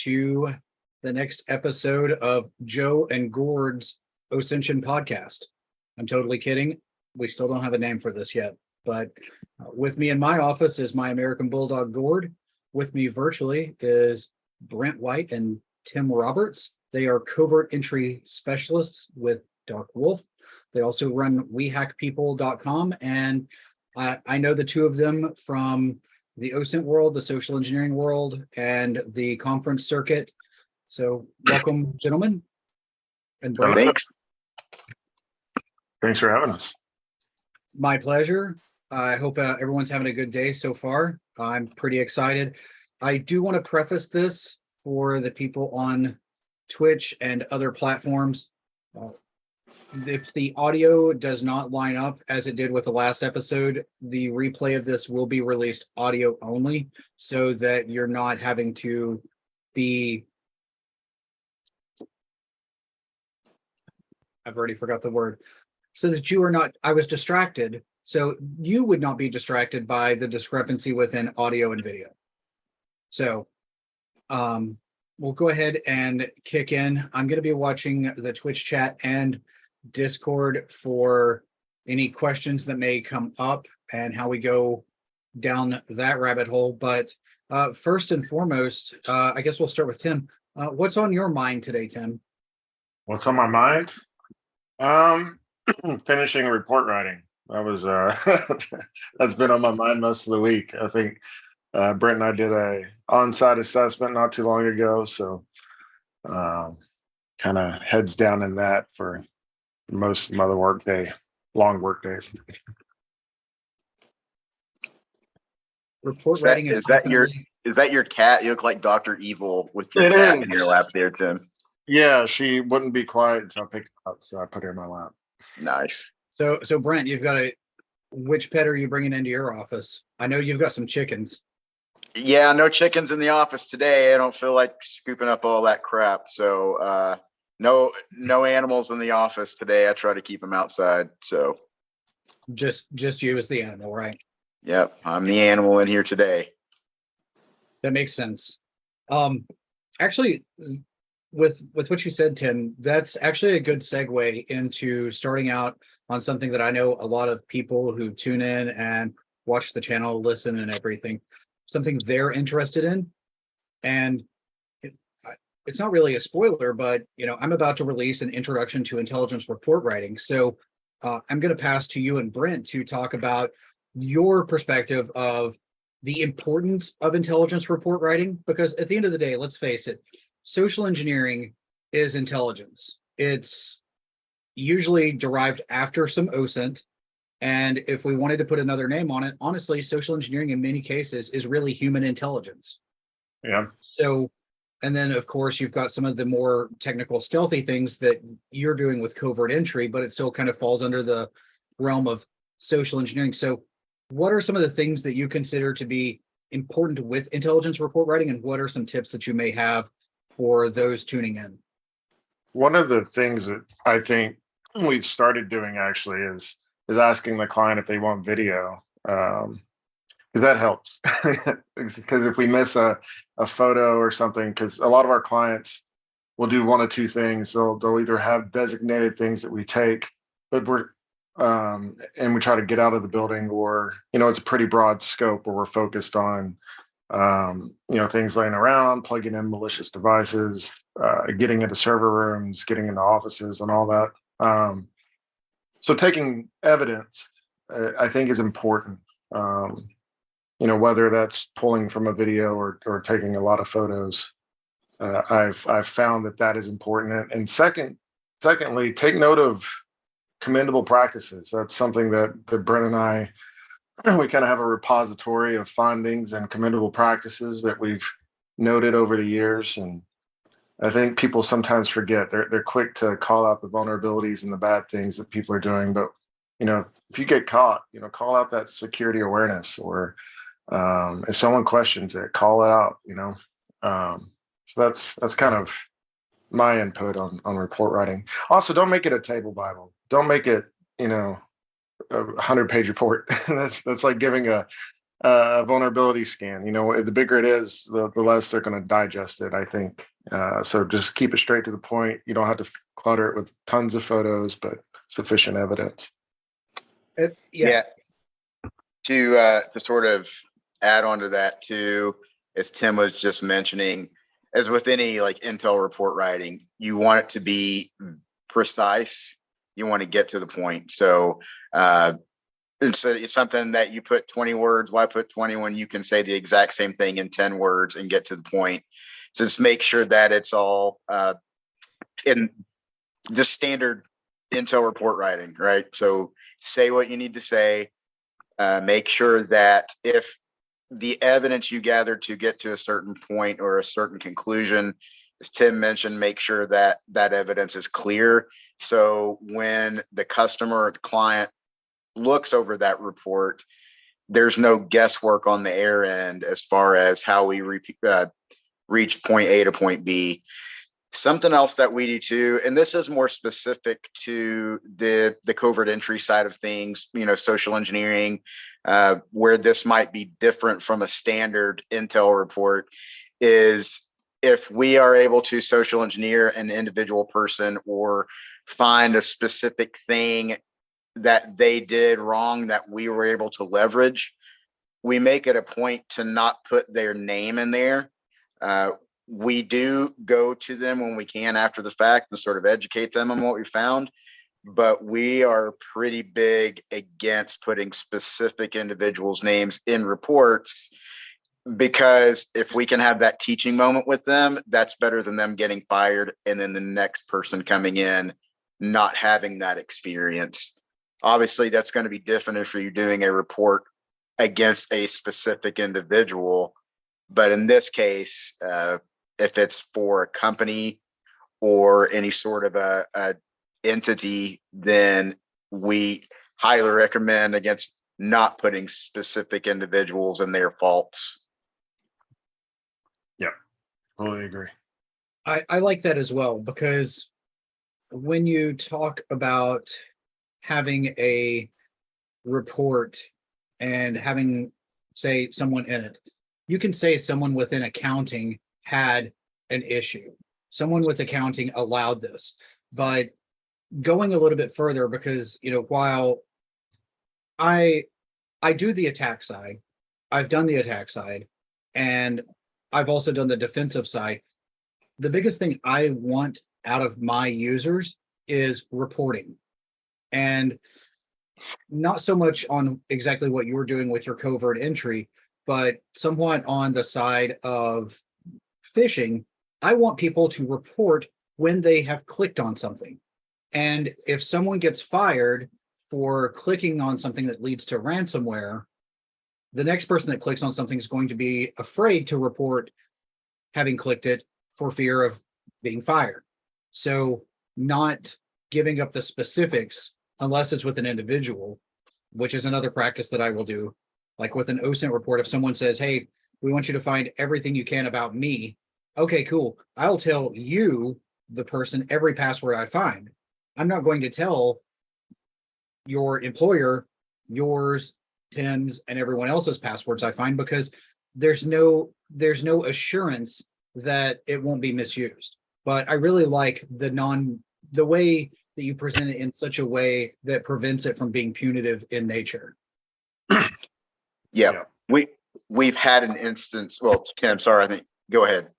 to the next episode of Joe and Gord's OSINT podcast. I'm totally kidding. We still don't have a name for this yet, but with me in my office is my American Bulldog Gord. With me virtually is Brent White and Tim Roberts. They are covert entry specialists with Dark Wolf. They also run wehackpeople.com, and I know the two of them from the OSINT world, the social engineering world, and the conference circuit. So welcome, gentlemen. And Brent. Thanks for having us. My pleasure. I hope everyone's having a good day so far. I'm pretty excited. I do want to preface this for the people on Twitch and other platforms. If the audio does not line up as it did with the last episode, the replay of this will be released audio only so that you're not having to be... I've already forgot the word. So that you are not... I was distracted. So you would not be distracted by the discrepancy within audio and video. So we'll go ahead and kick in. I'm going to be watching the Twitch chat and Discord for any questions that may come up and how we go down that rabbit hole. But first and foremost, I guess we'll start with Tim. What's on your mind today, Tim? What's on my mind? Finishing report writing. That was that's been on my mind most of the week. I think Brent and I did a on-site assessment not too long ago, so kind of heads down in that for most of my long work days. Report writing is that your cat? You look like Dr. Evil with your cat in your lap there, Tim. Yeah, she wouldn't be quiet until I picked her up, so I put her in my lap. Nice. So Brent, you've got which pet are you bringing into your office? I know you've got some chickens. Yeah, no chickens in the office today. I don't feel like scooping up all that crap. So no animals in the office today. I try to keep them outside. So just you as the animal, right? Yep, I'm the animal in here today. That makes sense. Actually, with what you said, Tim, that's actually a good segue into starting out on something that I know a lot of people who tune in and watch the channel, listen and everything, something they're interested in. And it's not really a spoiler, but I'm about to release an introduction to intelligence report writing. So I'm going to pass to you and Brent to talk about your perspective of the importance of intelligence report writing, because at the end of the day, let's face it, social engineering is intelligence. It's usually derived after some OSINT. And if we wanted to put another name on it, honestly, social engineering in many cases is really human intelligence. Yeah. So, and then of course, you've got some of the more technical stealthy things that you're doing with covert entry, but it still kind of falls under the realm of social engineering. So what are some of the things that you consider to be important with intelligence report writing, and what are some tips that you may have for those tuning in? One of the things that I think we've started doing actually is asking the client if they want video, because that helps. Because if we miss a photo or something, because a lot of our clients will do one of two things. They'll either have designated things that we take, but and we try to get out of the building, or it's a pretty broad scope where we're focused on things laying around, plugging in malicious devices, getting into server rooms, getting into offices and all that. So taking evidence, I think, is important, whether that's pulling from a video or taking a lot of photos. I've found that is important. And secondly, take note of commendable practices. That's something that Brent and I, we kind of have a repository of findings and commendable practices that we've noted over the years. And I think people sometimes forget. They're quick to call out the vulnerabilities and the bad things that people are doing. But, if you get caught, call out that security awareness, or if someone questions it, call it out, so that's kind of my input on report writing. Also, don't make it a table Bible. Don't make it, a 100-page report. That's like giving a a vulnerability scan. The bigger it is, the less they're going to digest it, I think. So just keep it straight to the point. You don't have to clutter it with tons of photos, but sufficient evidence. Yeah. To sort of add on to that too, as Tim was just mentioning, as with any like intel report writing, you want it to be precise. You want to get to the point. So it's something that you put 20 words. Why put 20 when you can say the exact same thing in 10 words and get to the point? So just make sure that it's all in the standard intel report writing, right? So say what you need to say. Make sure that if the evidence you gather to get to a certain point or a certain conclusion, as Tim mentioned, make sure that that evidence is clear. So when the customer or the client looks over that report, there's no guesswork on the air end as far as how we reach point A to point B. Something else that we do too, and this is more specific to the covert entry side of things, social engineering, where this might be different from a standard intel report, is if we are able to social engineer an individual person or find a specific thing that they did wrong that we were able to leverage, we make it a point to not put their name in there. We do go to them when we can after the fact and sort of educate them on what we found, but we are pretty big against putting specific individuals' names in reports, because if we can have that teaching moment with them, that's better than them getting fired and then the next person coming in not having that experience. Obviously, that's going to be different if you're doing a report against a specific individual. But in this case, if it's for a company or any sort of a entity, then we highly recommend against not putting specific individuals and their faults. Yeah, totally agree. I like that as well, because when you talk about having a report and having, say, someone in it, you can say someone within accounting had an issue. Someone with accounting allowed this, but going a little bit further, because while I do the attack side, I've done the attack side, and I've also done the defensive side. The biggest thing I want out of my users is reporting, and not so much on exactly what you're doing with your covert entry, but somewhat on the side of phishing. I want people to report when they have clicked on something. And if someone gets fired for clicking on something that leads to ransomware, the next person that clicks on something is going to be afraid to report having clicked it for fear of being fired. So not giving up the specifics unless it's with an individual, which is another practice that I will do. Like with an OSINT report, if someone says, hey, we want you to find everything you can about me. Okay, cool. I'll tell you, the person, every password I find. I'm not going to tell your employer, yours, Tim's, and everyone else's passwords I find, because there's no assurance that it won't be misused. But I really like the way that you present it in such a way that prevents it from being punitive in nature. Yeah. We've had an instance. Well, Tim, sorry, I think go ahead.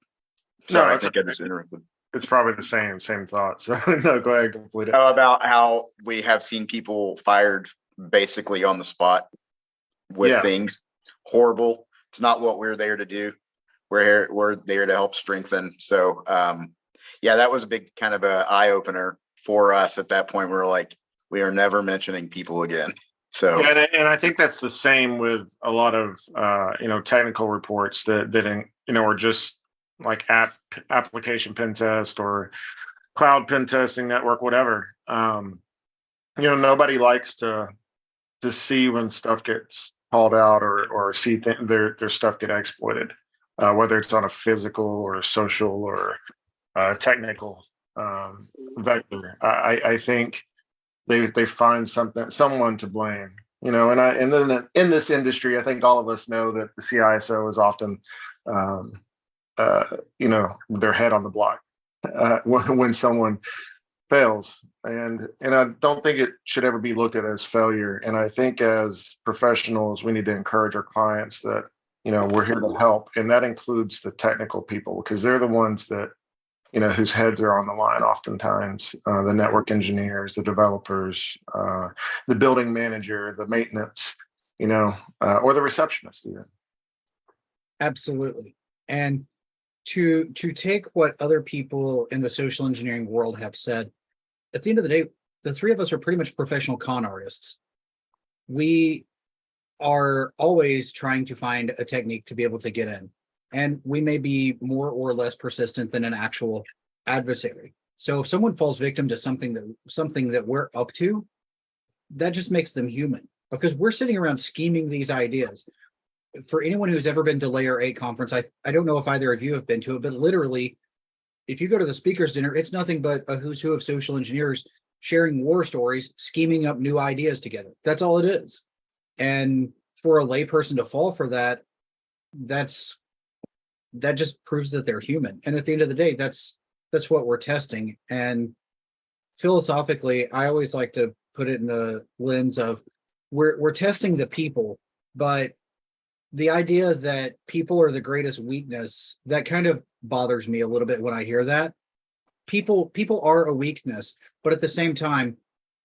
Sorry, No, I think I just interrupted. It's probably the same thought. So no, go ahead, complete it. About how we have seen people fired basically on the spot with things. Horrible. It's not what we're there to do. We're there to help strengthen. So that was a big kind of a eye opener for us at that point. We were like, we are never mentioning people again. So and I think that's the same with a lot of technical reports that are just like application pen test or cloud pen testing, network, whatever. Nobody likes to see when stuff gets called out or see their stuff get exploited, whether it's on a physical or a social or technical vector. I think they find someone to blame you know, and then in this industry, I think all of us know that the CISO is often, um, you know, their head on the block when someone fails, and I don't think it should ever be looked at as failure. And I think as professionals, we need to encourage our clients that, you know, we're here to help, and that includes the technical people, because they're the ones that, you know, whose heads are on the line oftentimes, the network engineers, the developers, the building manager, the maintenance, you know, or the receptionist even. Absolutely. And to take what other people in the social engineering world have said, at the end of the day, the three of us are pretty much professional con artists. We are always trying to find a technique to be able to get in. And we may be more or less persistent than an actual adversary. So if someone falls victim to something that we're up to, that just makes them human, because we're sitting around scheming these ideas. For anyone who's ever been to Layer 8 conference, I don't know if either of you have been to it, but literally, if you go to the speakers dinner, it's nothing but a who's who of social engineers sharing war stories, scheming up new ideas together. That's all it is. And for a layperson to fall for that, that just proves that they're human. And at the end of the day, that's what we're testing. And philosophically, I always like to put it in the lens of we're testing the people, but the idea that people are the greatest weakness, that kind of bothers me a little bit when I hear that. People are a weakness, but at the same time,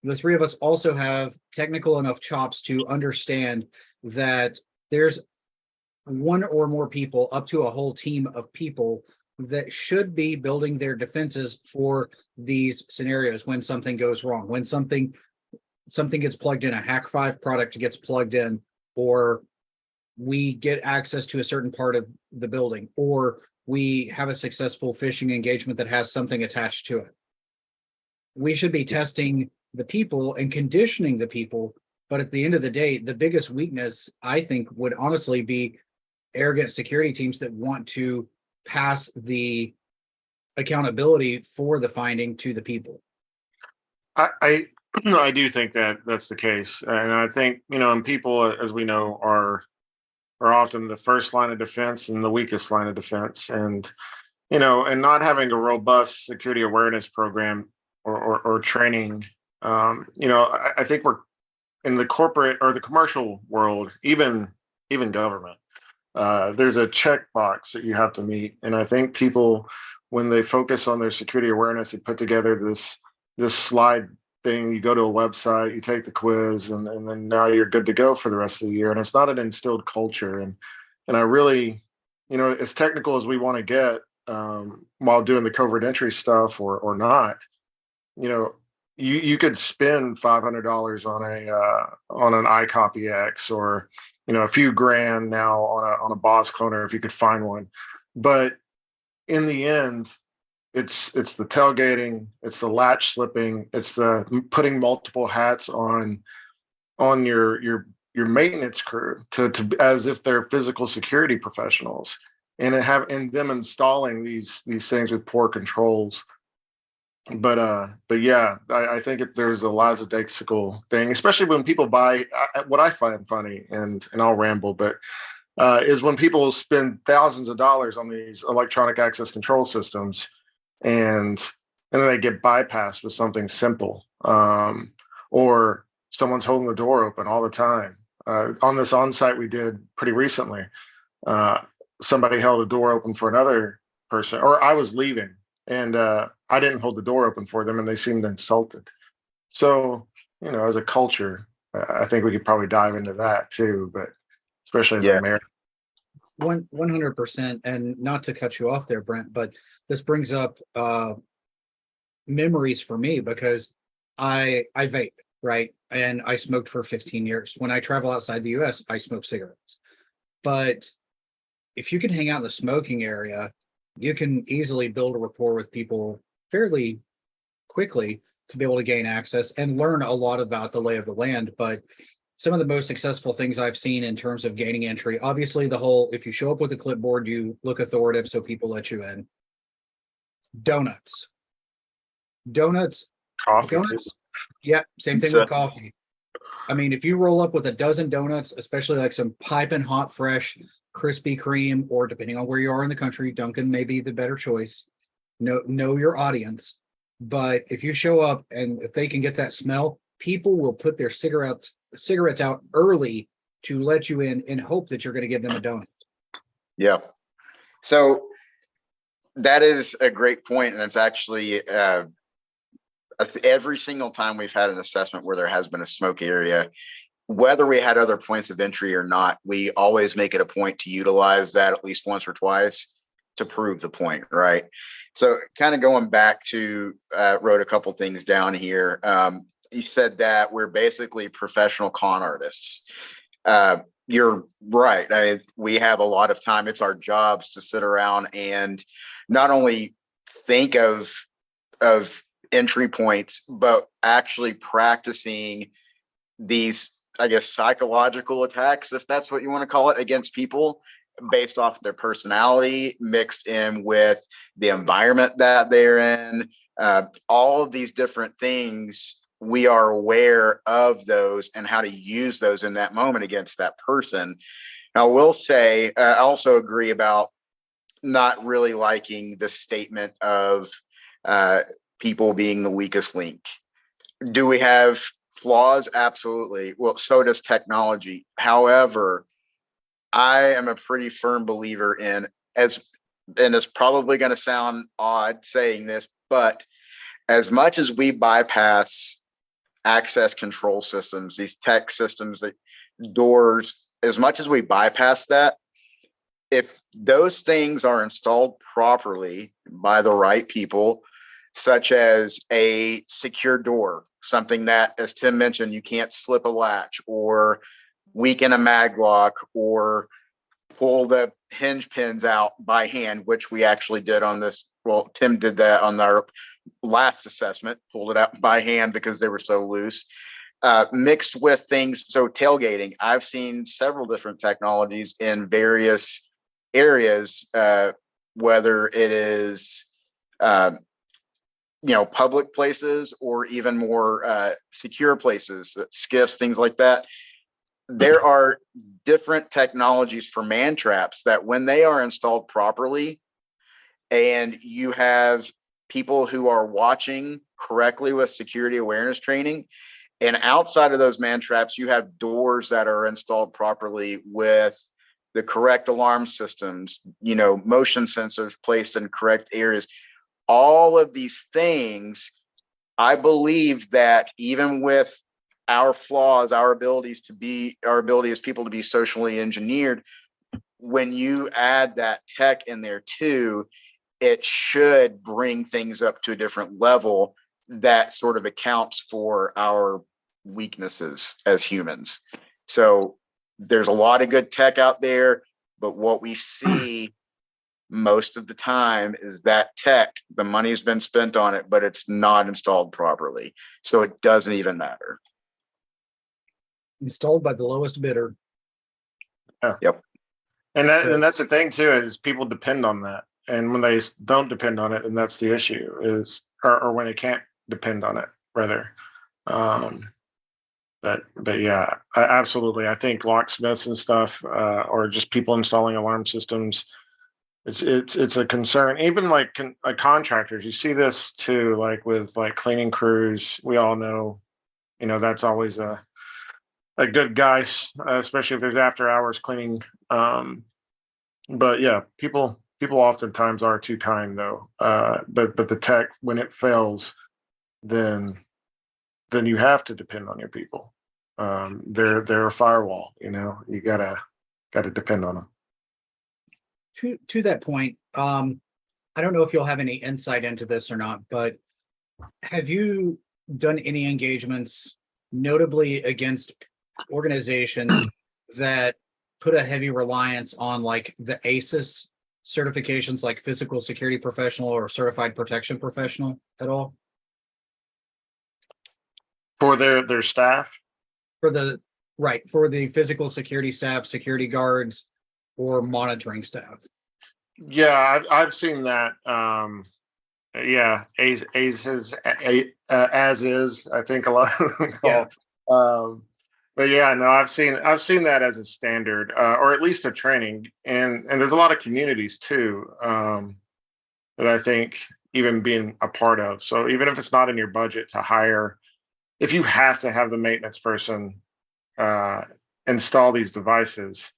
the three of us also have technical enough chops to understand that there's one or more people, up to a whole team of people, that should be building their defenses for these scenarios when something goes wrong, when something gets plugged in, a Hack5 product gets plugged in, or we get access to a certain part of the building, or we have a successful phishing engagement that has something attached to it. We should be testing the people and conditioning the people. But at the end of the day, the biggest weakness, I think, would honestly be arrogant security teams that want to pass the accountability for the finding to the people. I I do think that that's the case, and I think, you know, and people, as we know, are often the first line of defense and the weakest line of defense. And, you know, and not having a robust security awareness program or training, you know, I think we're in the corporate or the commercial world, even government. There's a checkbox that you have to meet, and I think people, when they focus on their security awareness, they put together this slide thing. You go to a website, you take the quiz, and then now you're good to go for the rest of the year. And it's not an instilled culture. And I really, you know, as technical as we want to get, while doing the covert entry stuff or not, you know, you could spend $500 on an iCopy X, or, you know, a few grand now on a boss cloner if you could find one. But in the end, it's the tailgating, it's the latch slipping, it's the putting multiple hats on your maintenance crew to as if they're physical security professionals, and them installing these things with poor controls. But yeah, I think there's a lackadaisical thing, especially when people buy. What I find funny, and I'll ramble, but is when people spend thousands of dollars on these electronic access control systems, and then they get bypassed with something simple, or someone's holding the door open all the time. On this on-site we did pretty recently, somebody held a door open for another person, or I was leaving, and I didn't hold the door open for them, and they seemed insulted. So, you know, as a culture, I think we could probably dive into that too, but especially as a American. 100%. And not to cut you off there, Brent, but this brings up memories for me, because I vape, right? And I smoked for 15 years. When I travel outside the US, I smoke cigarettes. But if you can hang out in the smoking area, you can easily build a rapport with people fairly quickly to be able to gain access and learn a lot about the lay of the land. But some of the most successful things I've seen in terms of gaining entry, obviously the whole, if you show up with a clipboard, you look authoritative so people let you in. Donuts. Coffee. Donuts. Yeah, same thing with coffee. I mean, if you roll up with a dozen donuts, especially like some piping hot, fresh, Krispy Kreme, or depending on where you are in the country, Dunkin' may be the better choice. Know your audience. But if you show up and if they can get that smell, people will put their cigarettes out early to let you in hope that you're going to give them a donut. Yeah. So that is a great point, and it's actually every single time we've had an assessment where there has been a smoke area, whether we had other points of entry or not, we always make it a point to utilize that at least once or twice to prove the point, right? So kind of going back to, wrote a couple things down here. You said that we're basically professional con artists. You're right. I mean, we have a lot of time. It's our jobs to sit around and not only think of entry points, but actually practicing these, I guess, psychological attacks, if that's what you want to call it, against people based off their personality, mixed in with the environment that they're in. All of these different things, we are aware of those and how to use those in that moment against that person. Now, I will say, I also agree about not really liking the statement of people being the weakest link. Do we have flaws? Absolutely. Well, so does technology. However, I am a pretty firm believer in, and it's probably going to sound odd saying this, but as much as we bypass access control systems, these tech systems, that doors, as much as we bypass that, if those things are installed properly by the right people, such as a secure door, something that, as Tim mentioned, you can't slip a latch or weaken a mag lock or pull the hinge pins out by hand, which we actually did on this. Well, Tim did that on our last assessment, pulled it out by hand because they were so loose. Mixed with things, so tailgating, I've seen several different technologies in various areas, whether it is public places or even more secure places, skiffs, things like that. There are different technologies for man traps that, when they are installed properly and you have people who are watching correctly with security awareness training, and outside of those man traps, you have doors that are installed properly with the correct alarm systems, motion sensors placed in correct areas. All of these things, I believe that even with our flaws, our ability as people to be socially engineered, when you add that tech in there too, it should bring things up to a different level that sort of accounts for our weaknesses as humans. So there's a lot of good tech out there, but what we see most of the time is that tech, the money's been spent on it, but it's not installed properly. So it doesn't even matter. Installed by the lowest bidder. Yeah. Yep. And that's the thing too, is people depend on that. And when they don't depend on it, and that's the issue, is or when they can't depend on it, rather. But yeah, absolutely. I think locksmiths and stuff, or just people installing alarm systems, it's a concern. Even like contractors, you see this too, like with like cleaning crews. We all know, that's always a good guy, especially if there's after hours cleaning. But yeah, people oftentimes are too kind though. But the tech, when it fails, then you have to depend on your people. They're a firewall. You gotta depend on them. To that point, I don't know if you'll have any insight into this or not, but have you done any engagements, notably against organizations that put a heavy reliance on like the ASIS certifications, like physical security professional or certified protection professional at all? For their staff? For the physical security staff, security guards, or monitoring staff. Yeah, I've seen that. Yeah, as is. I think a lot of them call. But yeah, no, I've seen that as a standard, or at least a training, and there's a lot of communities too, that I think even being a part of. So even if it's not in your budget to hire, if you have to have the maintenance person uh, install these devices,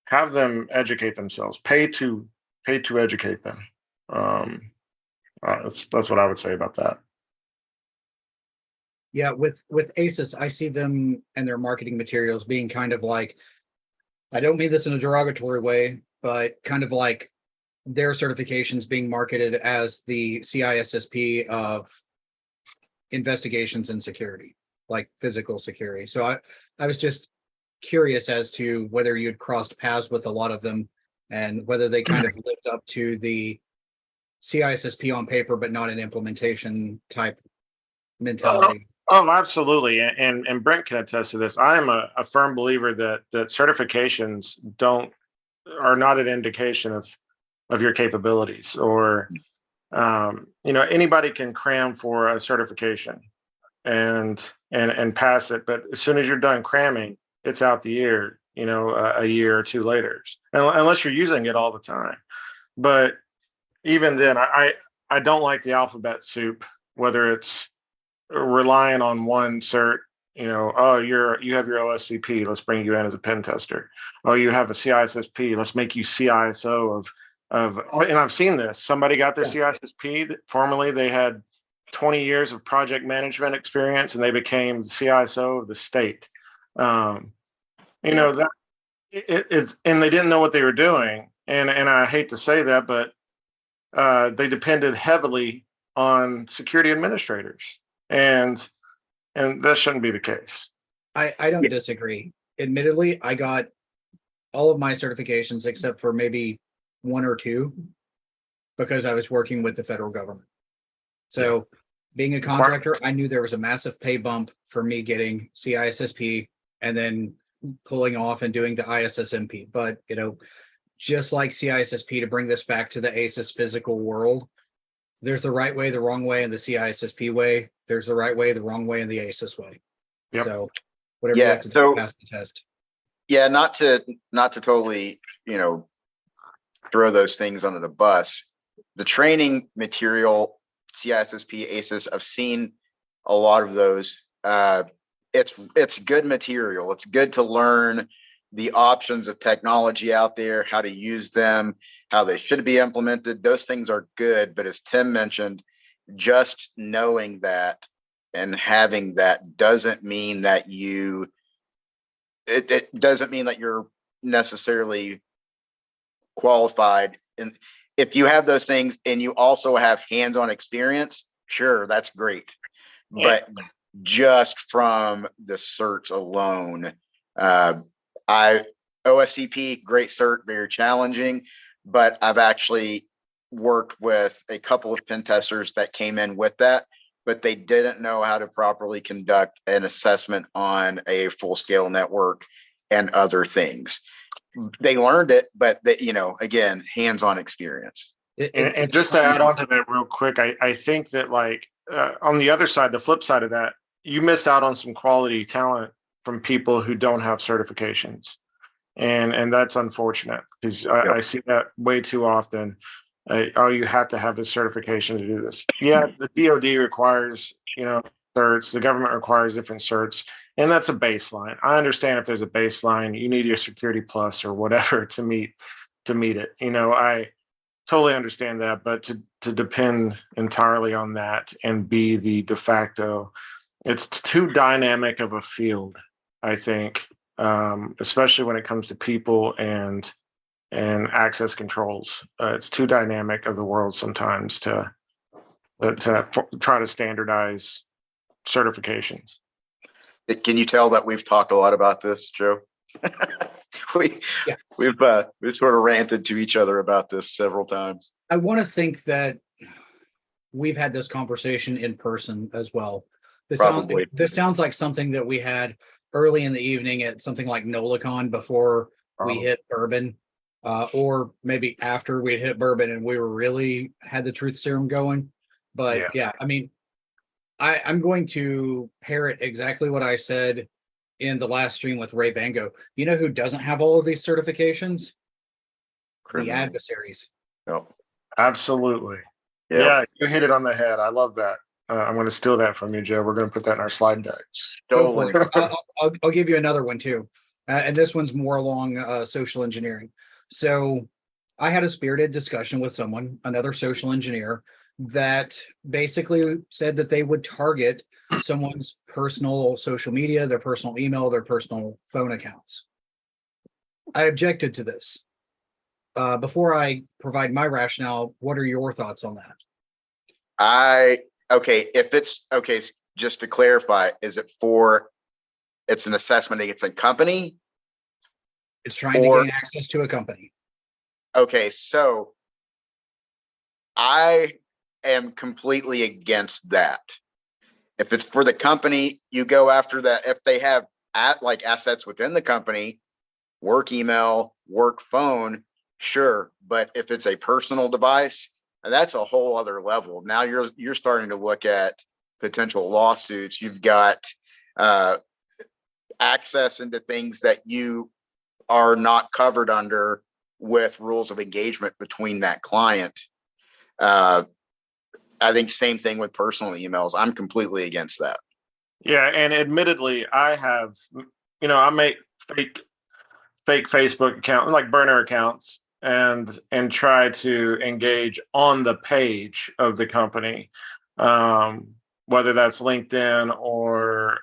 have them educate themselves. Pay to educate them. Um, that's what I would say about that. Yeah, with ASUS, I see them and their marketing materials being kind of like, I don't mean this in a derogatory way, but kind of like their certifications being marketed as the CISSP of investigations and security, like physical security. So I was just curious as to whether you'd crossed paths with a lot of them and whether they kind of lived up to the CISSP on paper, but not an implementation type Oh, mentality. oh, absolutely. And Brent can attest to this. I am a firm believer that certifications don't are not an indication of your capabilities, or anybody can cram for a certification and pass it, but as soon as you're done cramming, it's out the year, a year or two later, unless you're using it all the time. But even then, I don't like the alphabet soup, whether it's relying on one cert. Oh, you have your OSCP, let's bring you in as a pen tester. Oh, you have a CISSP, let's make you CISO and I've seen this. Somebody got their CISSP. Formerly, they had 20 years of project management experience, and they became the CISO of the state. That it's and they didn't know what they were doing. And I hate to say that, but they depended heavily on security administrators, and that shouldn't be the case. I don't disagree. Admittedly, I got all of my certifications except for maybe one or two because I was working with the federal government. So being a contractor, I knew there was a massive pay bump for me getting CISSP and then pulling off and doing the ISSMP. But, just like CISSP, to bring this back to the ASUS physical world, there's the right way, the wrong way, and the CISSP way. There's the right way, the wrong way, and the ASUS way. Yep. So whatever you have to do to pass the test. Yeah, not to totally, throw those things under the bus. The training material, CISSP, ASUS, I've seen a lot of those. It's good material. It's good to learn the options of technology out there, how to use them, how they should be implemented. Those things are good. But as Tim mentioned, just knowing that and having that doesn't mean that it doesn't mean that you're necessarily qualified. And if you have those things and you also have hands-on experience, sure, that's great. But just from the certs alone, OSCP, great cert, very challenging, but I've actually worked with a couple of pen testers that came in with that, but they didn't know how to properly conduct an assessment on a full-scale network and other things. They learned it, but again, hands-on experience. And just to add on to that real quick, I think that on the other side, the flip side of that, you miss out on some quality talent from people who don't have certifications. And that's unfortunate because I see that way too often. You have to have this certification to do this. Yeah, the DoD requires, certs. The government requires different certs, and that's a baseline. I understand if there's a baseline, you need your Security Plus or whatever to meet it. I totally understand that, but to depend entirely on that and be the de facto, it's too dynamic of a field, I think, especially when it comes to people and access controls. It's too dynamic of the world sometimes to try to standardize certifications. Can you tell that we've talked a lot about this, Joe? We've sort of ranted to each other about this several times. I want to think that we've had this conversation in person as well. This sounds like something that we had early in the evening at something like NOLACon before we hit bourbon, or maybe after we hit bourbon and we were really had the truth serum going. But I mean, I'm going to parrot exactly what I said in the last stream with Ray Bango. You know who doesn't have all of these certifications? The Criminal. adversaries. Yep. Absolutely. Yep. Yeah, you hit it on the head. I love that. I'm going to steal that from you, Joe. We're going to put that in our slide deck. Go for Stolen. it. I'll give you another one too. And this one's more along social engineering. So I had a spirited discussion with someone, another social engineer, that basically said that they would target someone's personal social media, their personal email, their personal phone accounts. I objected to this. Before I provide my rationale, what are your thoughts on that? If it's okay, just to clarify, is it for, it's an assessment against a company? It's trying to gain access to a company. Okay, so I am completely against that. If it's for the company, you go after that. If they have assets within the company, work email, work phone, sure. But if it's a personal device, that's a whole other level. Now you're starting to look at potential lawsuits. You've got access into things that you are not covered under with rules of engagement between that client. I think same thing with personal emails. I'm completely against that. Yeah, and admittedly, I have, I make fake Facebook accounts, like burner accounts, and try to engage on the page of the company, whether that's LinkedIn or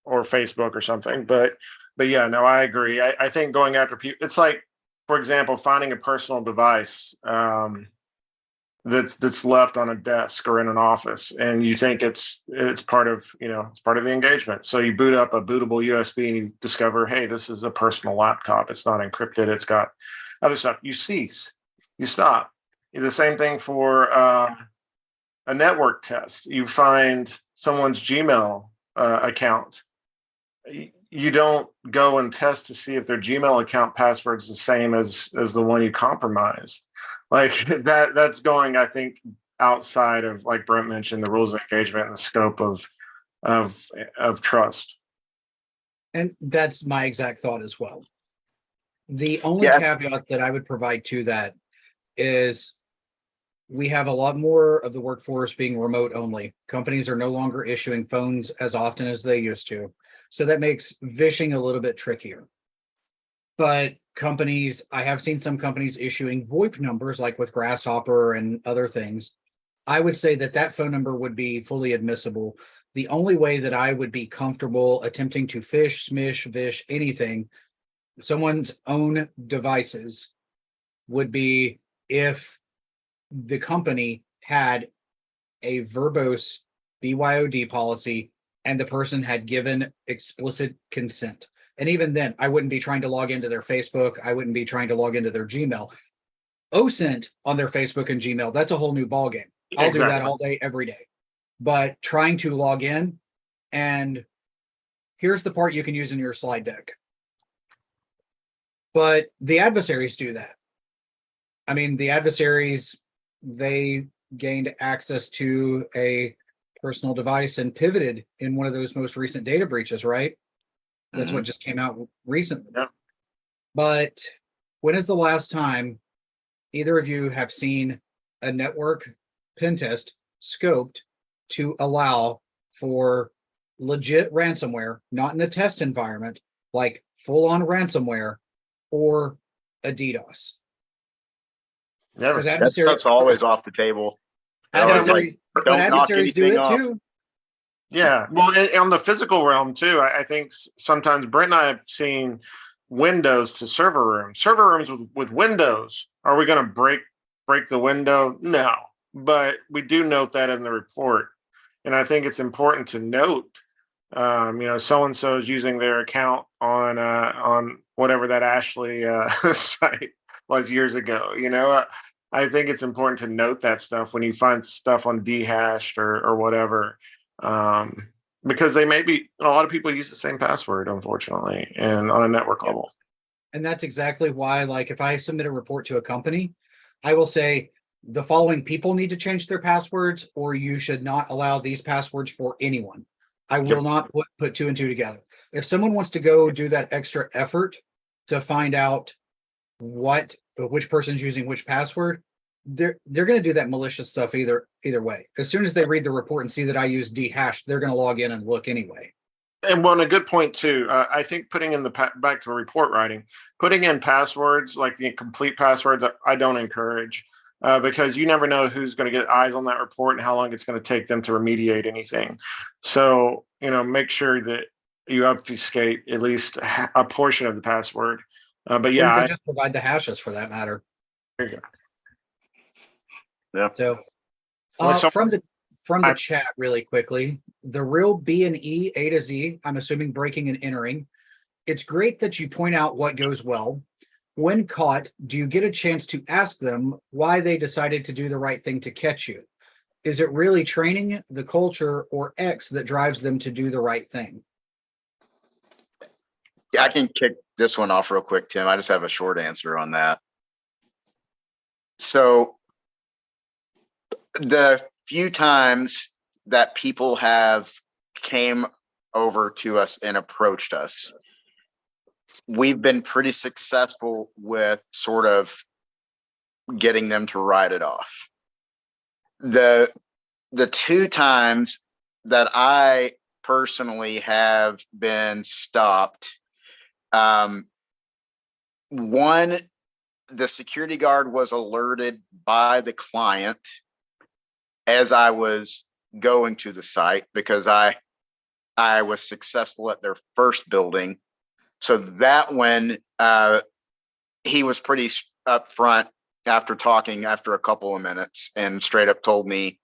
Facebook or something. But yeah, no, I agree. I think going after people, it's like, for example, finding a personal device that's left on a desk or in an office, and you think it's part of it's part of the engagement. So you boot up a bootable USB and you discover, hey, this is a personal laptop. It's not encrypted. It's got other stuff. You cease. You stop. The same thing for a network test. You find someone's Gmail account. You don't go and test to see if their Gmail account password is the same as the one you compromised. Like that's going, I think, outside of, like Brent mentioned, the rules of engagement and the scope of trust. And that's my exact thought as well. The only caveat that I would provide to that is we have a lot more of the workforce being remote only. Companies are no longer issuing phones as often as they used to. So that makes vishing a little bit trickier. But companies, I have seen some companies issuing VoIP numbers, like with Grasshopper and other things. I would say that phone number would be fully admissible. The only way that I would be comfortable attempting to phish, smish, vish, anything, someone's own devices, would be if the company had a verbose BYOD policy and the person had given explicit consent. And even then, I wouldn't be trying to log into their Facebook. I wouldn't be trying to log into their Gmail. OSINT on their Facebook and Gmail, that's a whole new ballgame. I'll do that all day, every day. But trying to log in, and here's the part you can use in your slide deck. But the adversaries do that. I mean, the adversaries, they gained access to a personal device and pivoted in one of those most recent data breaches, right? That's what just came out recently. Yep. But when is the last time either of you have seen a network pen test scoped to allow for legit ransomware, not in a test environment, like full-on ransomware or a DDoS? Never. That stuff's always off the table. Adversaries, but adversaries do it too. Yeah, well, on the physical realm too, I think sometimes Brent and I have seen windows to server rooms with windows. Are we going to break the window? No, but we do note that in the report, and I think it's important to note, so and so is using their account on whatever that Ashley site was years ago. I think it's important to note that stuff when you find stuff on Dhashed or whatever. Because they may be, a lot of people use the same password, unfortunately, and on a network level. And that's exactly why, like, if I submit a report to a company, I will say the following people need to change their passwords, or you should not allow these passwords for anyone. I will not put two and two together. if someone wants to go do that extra effort to find out which person's using which password, they're going to do that malicious stuff either way. As soon as they read the report and see that I use dhash, they're going to log in and look anyway. And one, a good point too. I think putting in back to report writing, putting in passwords like the complete passwords, I don't encourage, because you never know who's going to get eyes on that report and how long it's going to take them to remediate anything. So, make sure that you obfuscate at least a portion of the password. But yeah, I just provide the hashes for that matter. There you go. Yeah. So from the chat really quickly, the real B&E A to Z, I'm assuming breaking and entering. It's great that you point out what goes well. When caught, do you get a chance to ask them why they decided to do the right thing to catch you? Is it really training, the culture, or X that drives them to do the right thing? Yeah, I can kick this one off real quick, Tim. I just have a short answer on that. So the few times that people have came over to us and approached us, we've been pretty successful with sort of getting them to write it off. The two times that I personally have been stopped, one, the security guard was alerted by the client as I was going to the site because I was successful at their first building. So that one, he was pretty upfront after talking after a couple of minutes and straight up told me,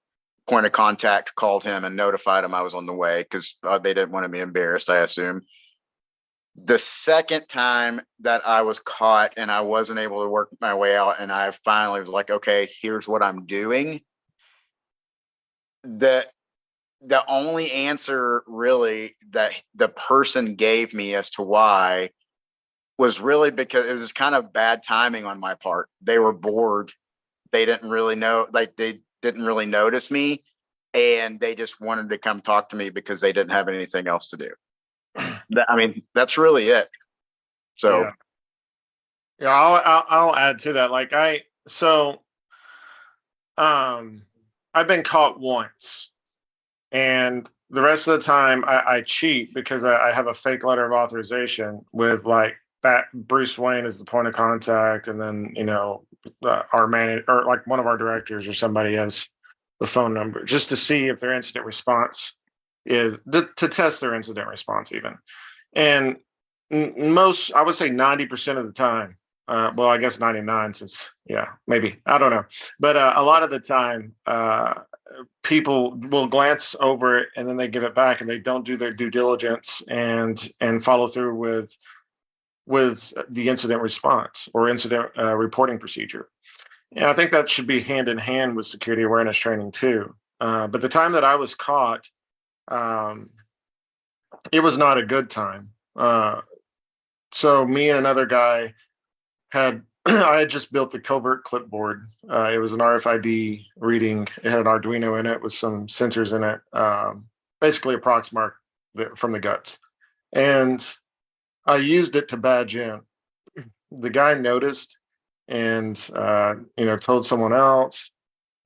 point of contact called him and notified him I was on the way because they didn't want to be embarrassed, I assume. The second time that I was caught and I wasn't able to work my way out and I finally was like, okay, here's what I'm doing. The only answer really that the person gave me as to why was really because it was kind of bad timing on my part. They were bored. They didn't really know, like they didn't really notice me and they just wanted to come talk to me because they didn't have anything else to do. I mean, that's really it. So yeah, I'll add to that. Like I've been caught once, and the rest of the time I cheat because I have a fake letter of authorization with like that Bruce Wayne is the point of contact, and then our manager or like one of our directors or somebody has the phone number just to see if their incident response is to test their incident response even. And most, I would say 90% of the time, well, I guess 99 since, maybe, I don't know. But a lot of the time, people will glance over it and then they give it back and they don't do their due diligence and follow through with the incident response or incident reporting procedure. And I think that should be hand in hand with security awareness training too. But the time that I was caught, it was not a good time. So me and another guy I had just built the Covert clipboard. It was an RFID reading. It had an Arduino in it with some sensors in it, basically a Proxmark from the guts. And I used it to badge in. The guy noticed and, told someone else.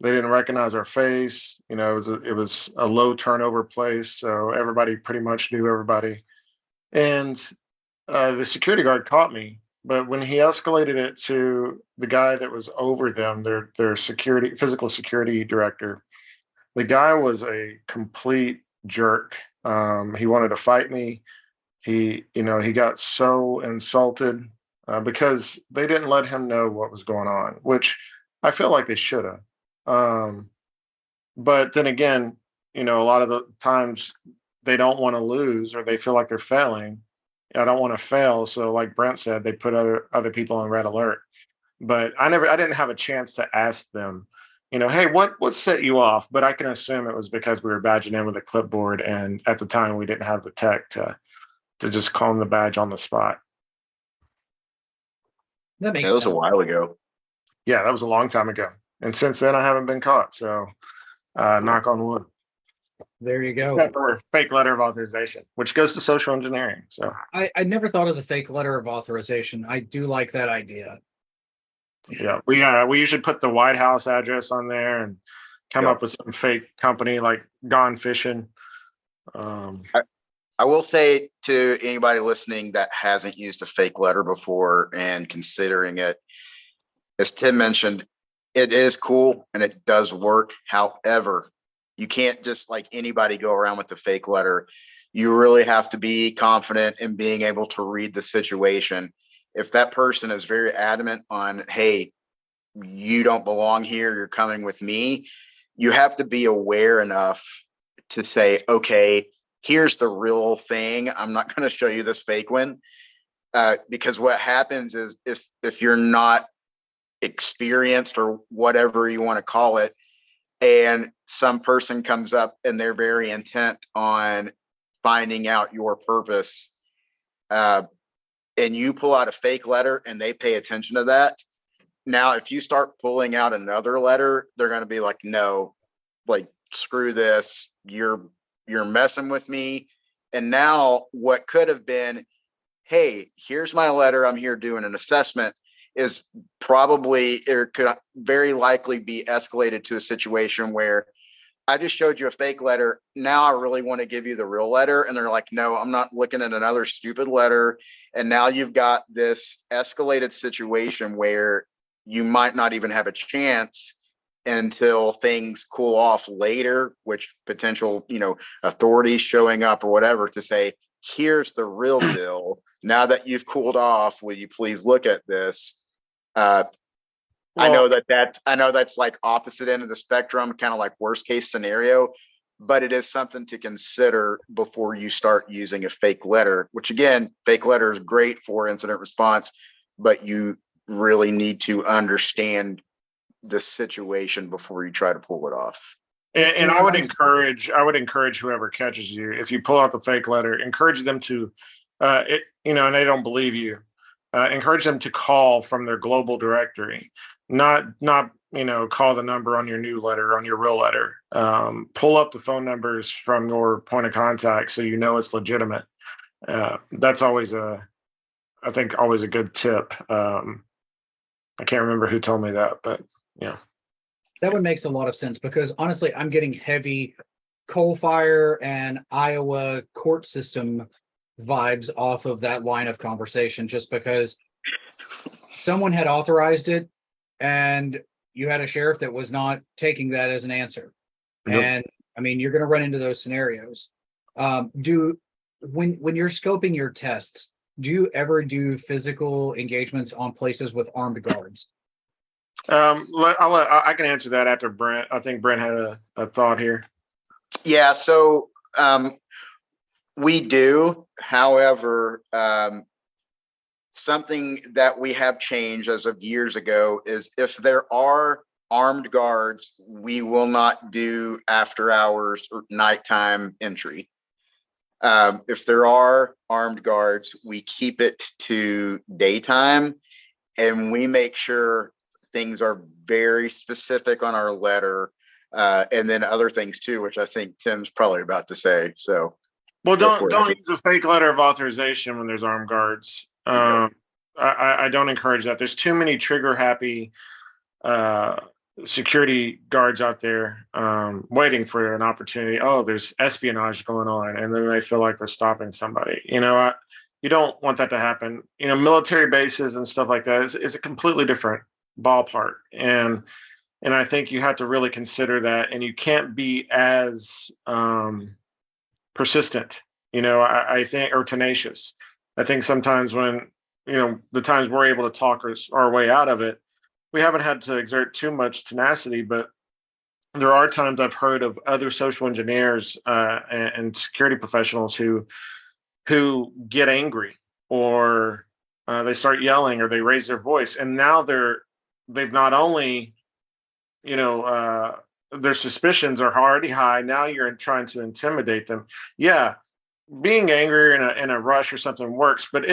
They didn't recognize our face. It was a low turnover place. So everybody pretty much knew everybody. And the security guard caught me, but when he escalated it to the guy that was over them, their physical security director, the guy was a complete jerk. He wanted to fight me. He got so insulted because they didn't let him know what was going on, which I feel like they should have. But then again, a lot of the times they don't want to lose or they feel like they're failing. I don't want to fail. So like Brent said, they put other people on red alert. But I didn't have a chance to ask them, hey, what set you off? But I can assume it was because we were badging in with a clipboard. And at the time we didn't have the tech to just clone the badge on the spot. That makes sense. That was a while ago. Yeah, that was a long time ago. And since then I haven't been caught. So knock on wood. There you go. Except for fake letter of authorization, which goes to social engineering. So I never thought of the fake letter of authorization. I do like that idea. yeah, we usually put the White House address on there and come up with some fake company like Gone Fishing. I will say to anybody listening that hasn't used a fake letter before and considering it, as Tim mentioned, it is cool and it does work. However, you can't just like anybody go around with the fake letter. You really have to be confident in being able to read the situation. If that person is very adamant on, hey, you don't belong here, you're coming with me, you have to be aware enough to say, okay, here's the real thing. I'm not going to show you this fake one. Because what happens is if you're not experienced or whatever you want to call it, and some person comes up and they're very intent on finding out your purpose, and you pull out a fake letter and they pay attention to that. Now, if you start pulling out another letter, they're going to be like, no, like, screw this. You're messing with me. And now what could have been, hey, here's my letter, I'm here doing an assessment, is probably, or could very likely be escalated to a situation where I just showed you a fake letter. Now I really want to give you the real letter. And they're like, no, I'm not looking at another stupid letter. And now you've got this escalated situation where you might not even have a chance until things cool off later, which potential, authorities showing up or whatever to say, here's the real deal. Now that you've cooled off, will you please look at this? I know that's like opposite end of the spectrum, kind of like worst case scenario, but it is something to consider before you start using a fake letter, which again, fake letter is great for incident response, but you really need to understand the situation before you try to pull it off. And I would encourage whoever catches you, if you pull out the fake letter, encourage them to, and they don't believe you, encourage them to call from their global directory, not call the number on your new letter, on your real letter. Pull up the phone numbers from your point of contact so you know it's legitimate. That's always I think always a good tip. I can't remember who told me that, but yeah. That one makes a lot of sense because honestly, I'm getting heavy coal fire and Iowa court system vibes off of that line of conversation, just because someone had authorized it and you had a sheriff that was not taking that as an answer. Yep. And I mean, you're going to run into those scenarios. When you're scoping your tests, do you ever do physical engagements on places with armed guards? I can answer that after Brent. I think Brent had a thought here. Yeah, so we do. However, something that we have changed as of years ago is if there are armed guards, we will not do after hours or nighttime entry. If there are armed guards, we keep it to daytime, and we make sure things are very specific on our letter, and then other things too, which I think Tim's probably about to say. So, well, don't use a fake letter of authorization when there's armed guards. I don't encourage that. There's too many trigger happy security guards out there waiting for an opportunity. Oh, there's espionage going on, and then they feel like they're stopping somebody. You don't want that to happen. Military bases and stuff like that is a completely different ballpark, and I think you have to really consider that, and you can't be as persistent, I think, or tenacious. I think sometimes when the times we're able to talk our way out of it, we haven't had to exert too much tenacity, but there are times I've heard of other social engineers and security professionals who get angry, or they start yelling, or they raise their voice, and now they've not only, their suspicions are already high. Now you're trying to intimidate them. Yeah, being angry in a rush or something works, but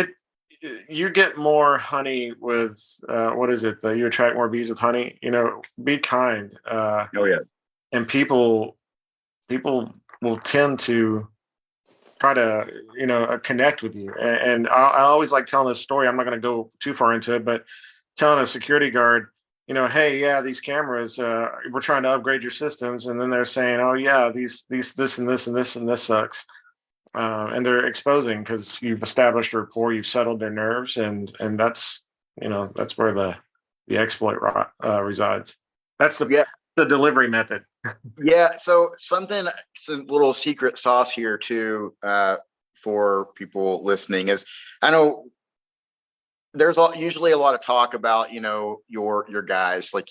you get more honey with what is it? You attract more bees with honey. Be kind. Oh yeah. And people will tend to try to, connect with you. And I always like telling this story. I'm not going to go too far into it, but telling a security guard, hey, yeah, these cameras, we're trying to upgrade your systems. And then they're saying, oh yeah, this and this and this and this sucks. And they're exposing because you've established a rapport, you've settled their nerves, and that's, that's where the exploit resides. That's the delivery method. Yeah. So some little secret sauce here too, for people listening is, I know there's usually a lot of talk about, your guys, like,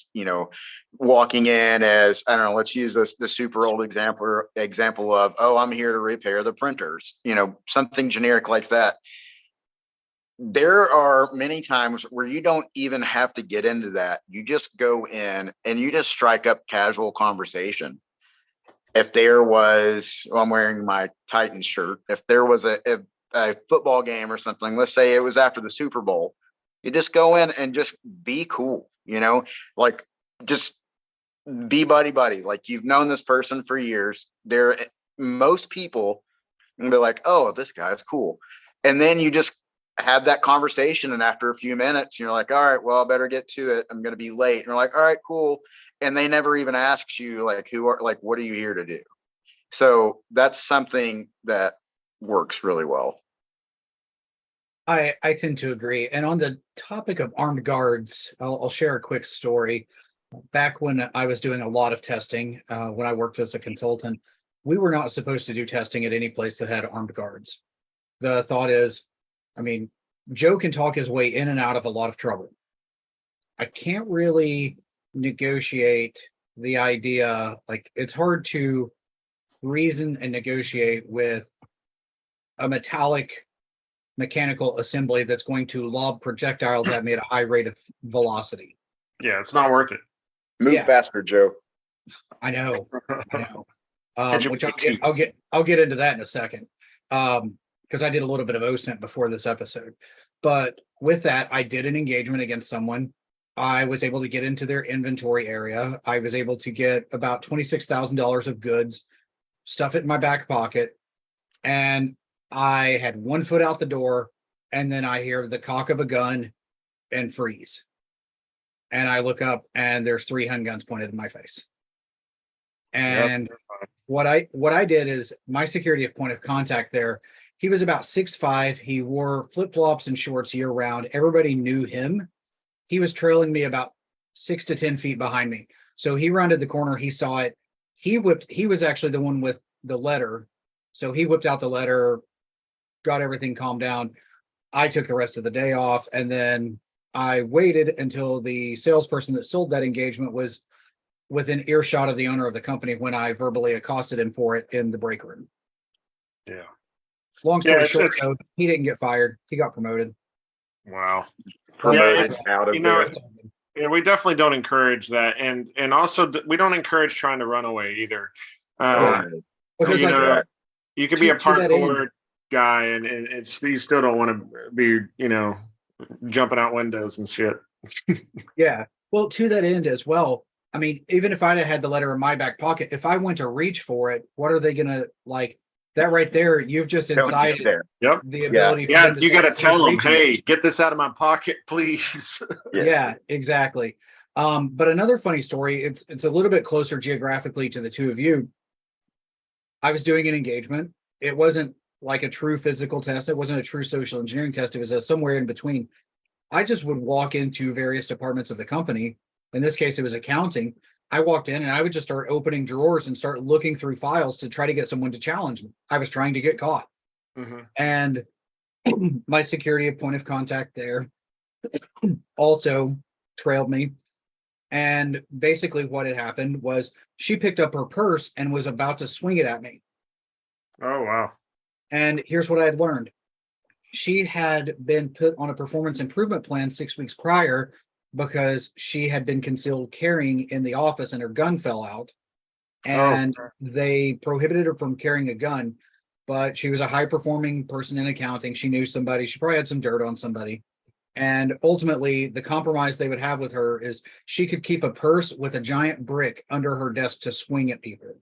walking in as, I don't know, let's use the super old example of, oh, I'm here to repair the printers, something generic like that. There are many times where you don't even have to get into that. You just go in and you just strike up casual conversation. If there was, well, I'm wearing my Titans shirt. If there was a football game or something, let's say it was after the Super Bowl, you just go in and just be cool, like just be buddy. Like you've known this person for years. Most people will be like, oh, this guy's cool. And then you just have that conversation. And after a few minutes, you're like, all right, well, I better get to it. I'm going to be late. And you're like, all right, cool. And they never even asks you like, what are you here to do? So that's something that works really well. I tend to agree. And on the topic of armed guards, I'll share a quick story. Back when I was doing a lot of testing, when I worked as a consultant, we were not supposed to do testing at any place that had armed guards. The thought is, Joe can talk his way in and out of a lot of trouble. I can't really negotiate the idea. Like, it's hard to reason and negotiate with a metallic mechanical assembly that's going to lob projectiles at me at a high rate of velocity. Yeah, it's not worth it. Move faster, Joe. I know. Which I'll get into that in a second. Because I did a little bit of OSINT before this episode. But with that, I did an engagement against someone. I was able to get into their inventory area. I was able to get about $26,000 of goods, stuff it in my back pocket, and I had 1 foot out the door, and then I hear the cock of a gun and freeze. And I look up, and there's 3 handguns pointed in my face. And what I did is my security point of contact there, he was about 6'5". He wore flip-flops and shorts year round. Everybody knew him. He was trailing me about 6 to 10 feet behind me. So he rounded the corner. He saw it. He was actually the one with the letter. So he whipped out the letter, got everything calmed down. I took the rest of the day off. And then I waited until the salesperson that sold that engagement was within earshot of the owner of the company when I verbally accosted him for it in the break room. Yeah. Long story short, though, he didn't get fired. He got promoted. Wow. Promoted out of it. Yeah, we definitely don't encourage that, and also we don't encourage trying to run away either. Because you could be a parkour guy, and it's you still don't want to be jumping out windows and shit. Yeah. Well, to that end as well. Even if I'd had the letter in my back pocket, if I went to reach for it, what are they gonna like? That right there, you've just incited the ability. Yeah, you got to tell them, hey, get this out of my pocket, please. Yeah, exactly. But another funny story, it's a little bit closer geographically to the two of you. I was doing an engagement. It wasn't like a true physical test. It wasn't a true social engineering test. It was somewhere in between. I just would walk into various departments of the company. In this case, it was accounting. I walked in and I would just start opening drawers and start looking through files to try to get someone to challenge me. I was trying to get caught. Mm-hmm. And my security point of contact there also trailed me. And basically what had happened was she picked up her purse and was about to swing it at me. Oh, wow. And here's what I had learned. She had been put on a performance improvement plan 6 weeks prior because she had been concealed carrying in the office and her gun fell out. And they prohibited her from carrying a gun, but she was a high performing person in accounting. She knew somebody. She probably had some dirt on somebody. And ultimately, the compromise they would have with her is she could keep a purse with a giant brick under her desk to swing at people.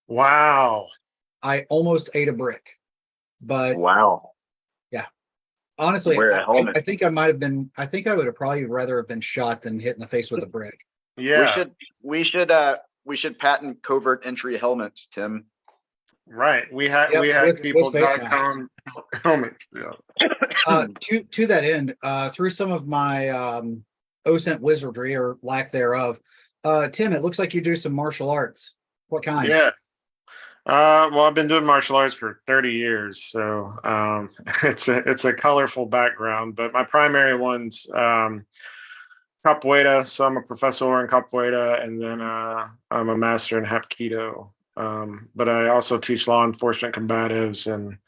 Wow. I almost ate a brick, but Wow. honestly, Wear a I helmet. think I might have been. I think I would have probably rather have been shot than hit in the face with a brick. Yeah. We should patent covert entry helmets, Tim. Right. We had Yep, we had people with face die masks. on helmets. Yeah. To that end, through some of my OSINT wizardry or lack thereof, Tim, it looks like you do some martial arts. What kind? Yeah. Well, I've been doing martial arts for 30 years, so it's a colorful background. But my primary one's capoeira. So I'm a professor in capoeira, and then I'm a master in hapkido. But I also teach law enforcement combatives and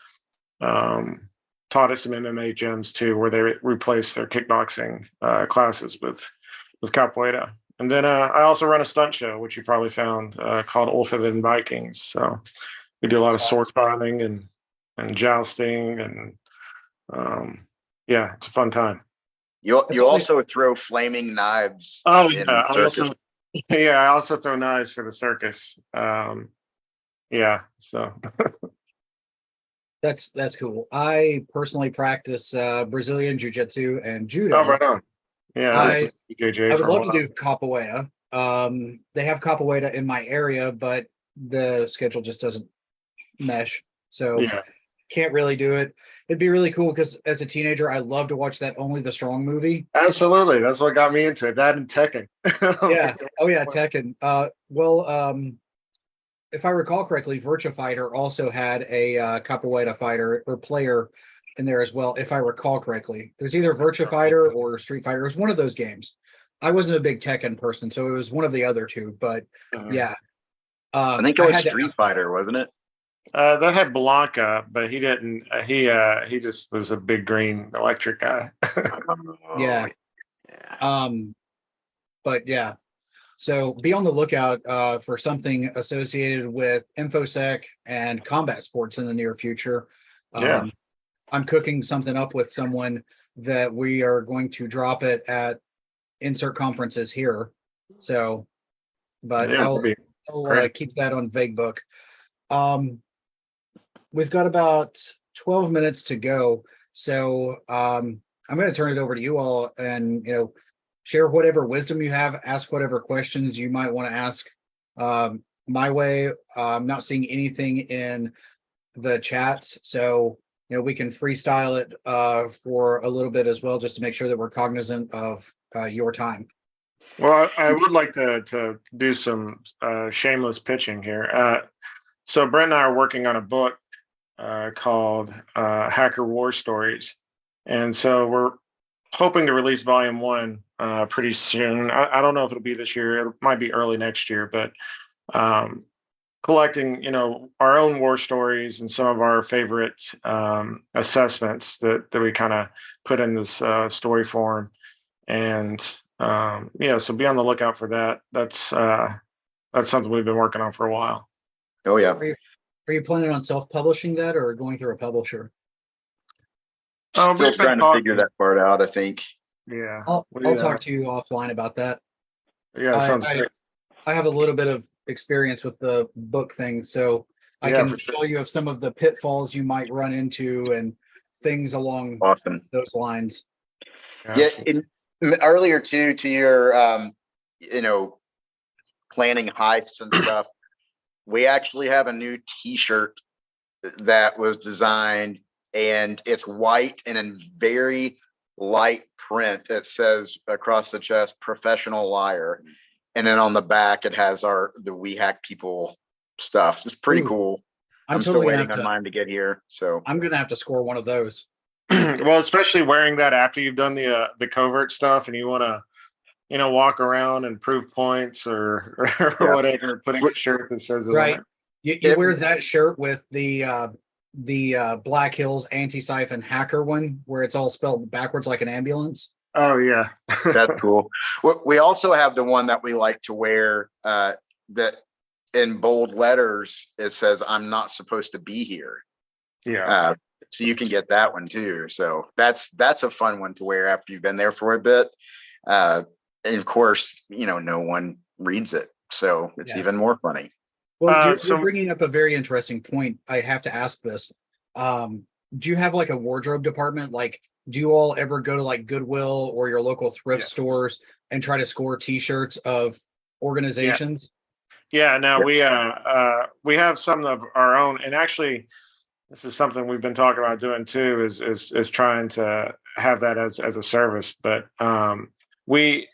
taught at some MMA gyms too, where they replace their kickboxing classes with capoeira. And then I also run a stunt show, which you probably found, called Olford and Vikings. So we do a lot of sword fighting and jousting, and yeah, it's a fun time. You That's only- also throw flaming knives Oh in yeah, circus. I also throw knives for the circus. Yeah, so That's cool. I personally practice Brazilian jiu-jitsu and judo. oh right on. Yeah, I this is BJJ I would for a love to while. do capoeira. They have capoeira in my area, but the schedule just doesn't mesh. So Yeah, can't really do it. It'd be really cool because as a teenager, I love to watch that Only the Strong movie. absolutely. That's what got me into it. That and Tekken. Yeah. Oh yeah, Tekken. If I recall correctly, Virtua Fighter also had a capoeira fighter or player in there as well. If I recall correctly, there's either Virtua Fighter or Street Fighter. It was one of those games. I wasn't a big Tekken person, so it was one of the other two. But yeah, I think it I was had to Street ask that. Fighter, wasn't it? That had Blanca, but he didn't. He just was a big green electric guy. Yeah. Yeah. But yeah. So be on the lookout for something associated with InfoSec and combat sports in the near future. Yeah. I'm cooking something up with someone that we are going to drop it at insert conferences here. So, but Yeah, that'd be I'll great. keep that on vague book. Um, we've got about 12 minutes to go. So I'm going to turn it over to you all and, share whatever wisdom you have, ask whatever questions you might want to ask my way. I'm not seeing anything in the chats. So, we can freestyle it for a little bit as well, just to make sure that we're cognizant of your time. Well, I would like to do some shameless pitching here. So Brent and I are working on a book called Hacker War Stories, and so we're hoping to release volume one pretty soon. I don't know if it'll be this year. It might be early next year, but collecting, our own war stories and some of our favorite assessments that we kind of put in this story form. And yeah, so be on the lookout for that. That's something we've been working on for a while. Oh yeah. Are you planning on self-publishing that or going through a publisher? Still we've been trying to talking. figure that part out, I think. Yeah. I'll talk to you offline about that. Yeah, sounds great. I have a little bit of experience with the book thing, so I Yeah, can for sure. tell you of some of the pitfalls you might run into and things along Awesome. those lines. Yeah. Earlier too, to your, planning heists and stuff, we actually have a new T-shirt that was designed, and it's white and in very light print. It says across the chest, "Professional Liar," and then on the back it has the "We Hack People" stuff. It's pretty cool. I'm still waiting on mine to get here, so I'm gonna have to score one of those. Well, especially wearing that after you've done the covert stuff, and you want to, walk around and prove points or whatever, putting a shirt that says it Right. on You wear that shirt with the Black Hills anti-siphon hacker one, where it's all spelled backwards like an ambulance. Oh yeah, that's cool. We also have the one that we like to wear that in bold letters it says, "I'm not supposed to be here." Yeah. So you can get that one too. So that's a fun one to wear after you've been there for a bit. And of course, no one reads it, so it's even more funny. Well, you're So bringing up a very interesting point. I have to ask this. Do you have like a wardrobe department? Like, do you all ever go to like Goodwill or your local thrift yes, stores and try to score T-shirts of yeah, organizations? yeah. No, we have some of our own, and actually, this is something we've been talking about doing too. Is trying to have that as a service, but we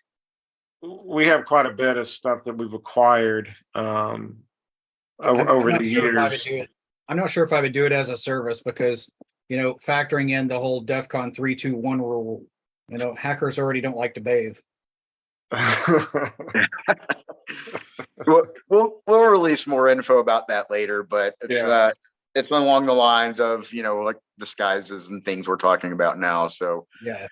we have quite a bit of stuff that we've acquired I'm over not the sure if I would years. do it. I'm not sure if I would do it as a service because, factoring in the whole DEFCON 321 rule, hackers already don't like to bathe. We'll release more info about that later, but Yeah. it's along the lines of like disguises and things we're talking about now. So Yeah.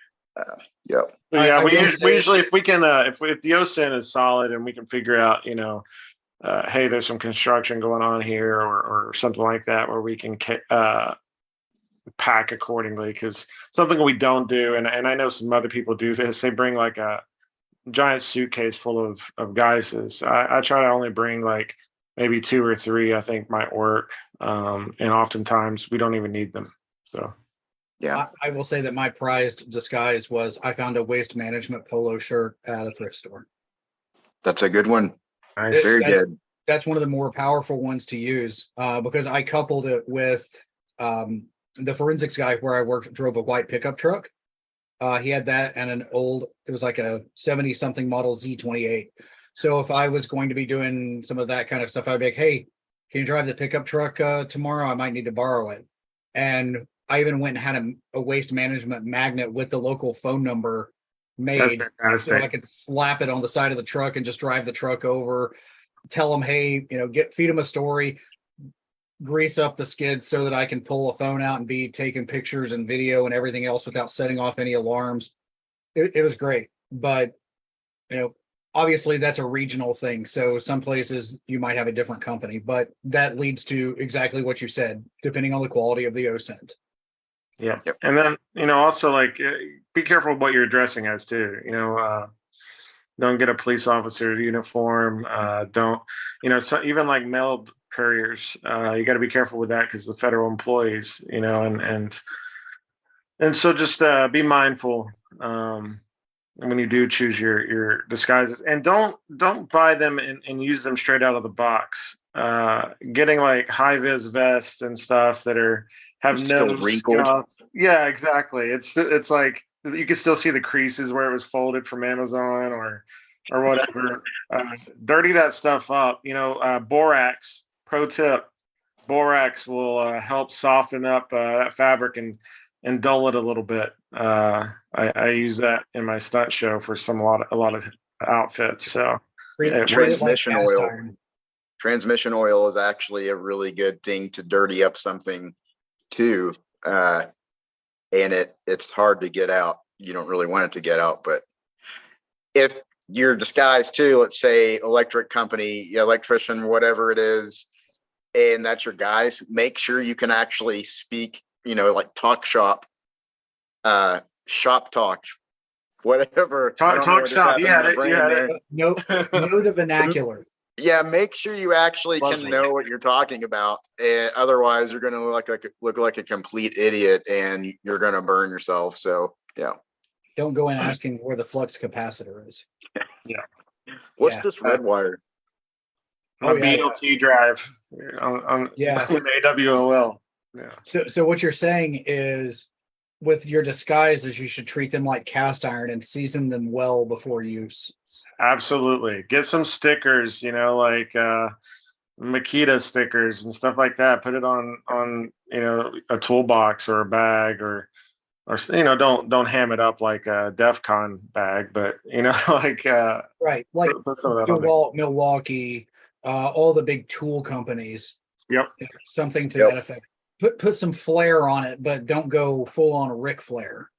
yeah. Yeah, I will we say, usually, if we can, if the OSINT is solid and we can figure out, hey, there's some construction going on here or something like that where we can pack accordingly. Because something we don't do, and I know some other people do this, they bring like a giant suitcase full of geisses. I try to only bring like maybe two or three. I think might work, and oftentimes we don't even need them. So Yeah, I will say that my prized disguise was I found a waste management polo shirt at a thrift store. that's a good one. nice. Very That's good. that's one of the more powerful ones to use because I coupled it with the forensics guy where I worked drove a white pickup truck. He had that and it was like a 70 something model Z28. So if I was going to be doing some of that kind of stuff, I'd be like, hey, can you drive the pickup truck tomorrow? I might need to borrow it. And I even went and had a waste management magnet with the local phone number That's made so I fantastic. could slap it on the side of the truck and just drive the truck over, tell them, hey, feed them a story, grease up the skids so that I can pull a phone out and be taking pictures and video and everything else without setting off any alarms. It was great, but you know, obviously that's a regional thing. So some places you might have a different company, but that leads to exactly what you said, depending on the quality of the OSINT. Yeah. Yep. And then, also like be careful what you're addressing as too. Don't get a police officer uniform. Don't, so even like mailed couriers, you got to be careful with that because the federal employees, and so just be mindful when you do choose your disguises, and don't buy them and use them straight out of the box. Getting like high vis vests and stuff that have no Still wrinkled. yeah, exactly. It's like you can still see the creases where it was folded from Amazon or whatever. Dirty that stuff up. Borax. Pro tip: borax will help soften up that fabric and dull it a little bit. I use that in my stunt show for a lot of outfits. So it Treat it works. like Transmission cast oil. iron. Transmission oil is actually a really good thing to dirty up something too. And it's hard to get out. You don't really want it to get out, but if you're disguised too, let's say electric company, electrician, whatever it is, and that's your guys, make sure you can actually speak, like talk shop, shop talk, whatever. I don't know Talk what just shop. You happened in had my it. You brain had there. Know the vernacular. Yeah, make sure you actually can Lovely. know what you're talking about. Otherwise, you're going to look like a complete idiot, and you're going to burn yourself. So, yeah. Don't go in asking where the flux capacitor is. Yeah. What's Yeah. this red wire? Oh A yeah. BLT drive on Yeah. with AWOL. Yeah. So what you're saying is with your disguises, you should treat them like cast iron and season them well before use. Absolutely. Get some stickers, like Makita stickers and stuff like that. Put it on a toolbox or a bag or don't ham it up like a DEF CON bag, but like Right. Like put some of that on there. Milwaukee, all the big tool companies, Yep. something to Yep. that effect. Put some flair on it, but don't go full on Ric Flair.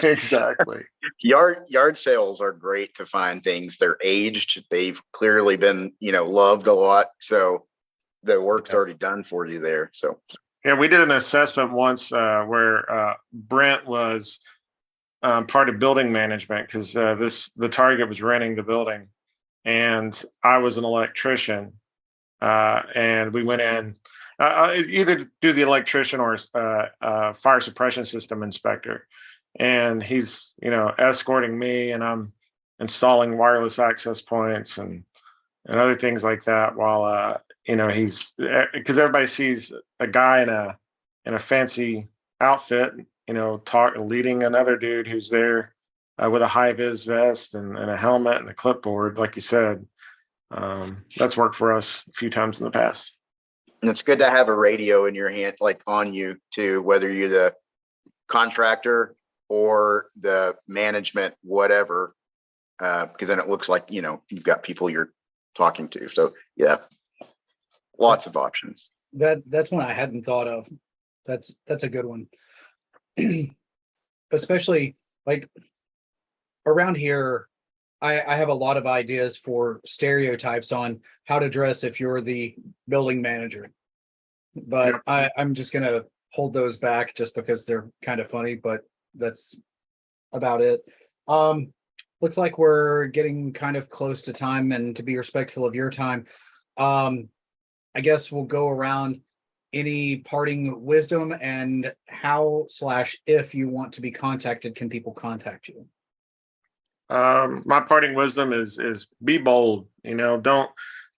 Exactly. Yard sales are great to find things. They're aged. They've clearly been, loved a lot. So the work's already done for you there. So Yeah, we did an assessment once where Brent was part of building management because the target was renting the building, and I was an electrician. and we went in either do the electrician or fire suppression system inspector, and he's escorting me, and I'm installing wireless access points and other things like that while he's because everybody sees a guy in a fancy outfit, leading another dude who's there with a high vis vest and a helmet and a clipboard, like you said. That's worked for us a few times in the past. And it's good to have a radio in your hand, like on you too, whether you're the contractor or the management, whatever, because then it looks like, you've got people you're talking to. So yeah, lots of options. That's one I hadn't thought of. That's a good one. Especially like around here, I have a lot of ideas for stereotypes on how to dress if you're the building manager, but I'm just gonna hold those back just because they're kind of funny, but that's about it. Looks like we're getting kind of close to time, and to be respectful of your time, I guess we'll go around any parting wisdom and how/if you want to be contacted, can people contact you? My parting wisdom is be bold. Don't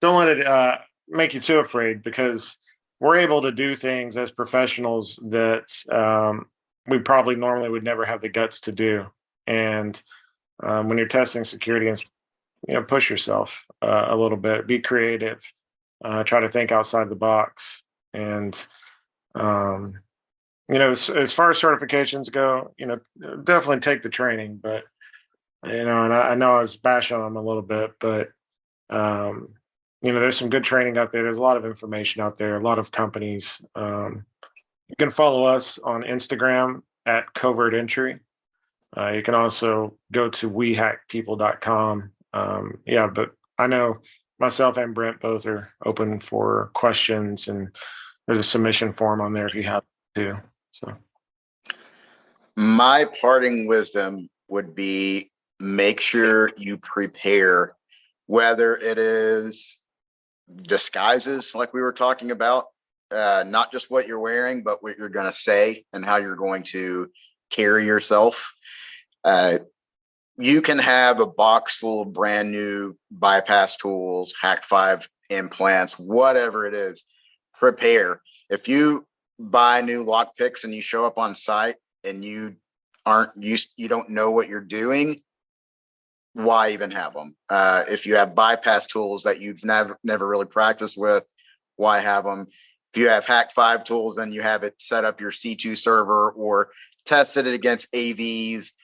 let it make you too afraid, because we're able to do things as professionals that we probably normally would never have the guts to do. And when you're testing security, and push yourself a little bit, be creative, try to think outside the box, and as far as certifications go, definitely take the training, but. And I know I was bashing on them a little bit, but there's some good training out there. There's a lot of information out there, a lot of companies. You can follow us on Instagram at Covert Entry. You can also go to wehackpeople.com. But I know myself and Brent both are open for questions, and there's a submission form on there if you have to. So, my parting wisdom would be, make sure you prepare, whether it is disguises like we were talking about, not just what you're wearing, but what you're going to say and how you're going to carry yourself. You can have a box full of brand new bypass tools, Hack 5 implants, whatever it is. Prepare. If you buy new lock picks and you show up on site and you don't know what you're doing, why even have them? If you have bypass tools that you've never really practiced with, why have them? If you have Hack 5 tools, then you have it set up your C2 server or tested it against AVs.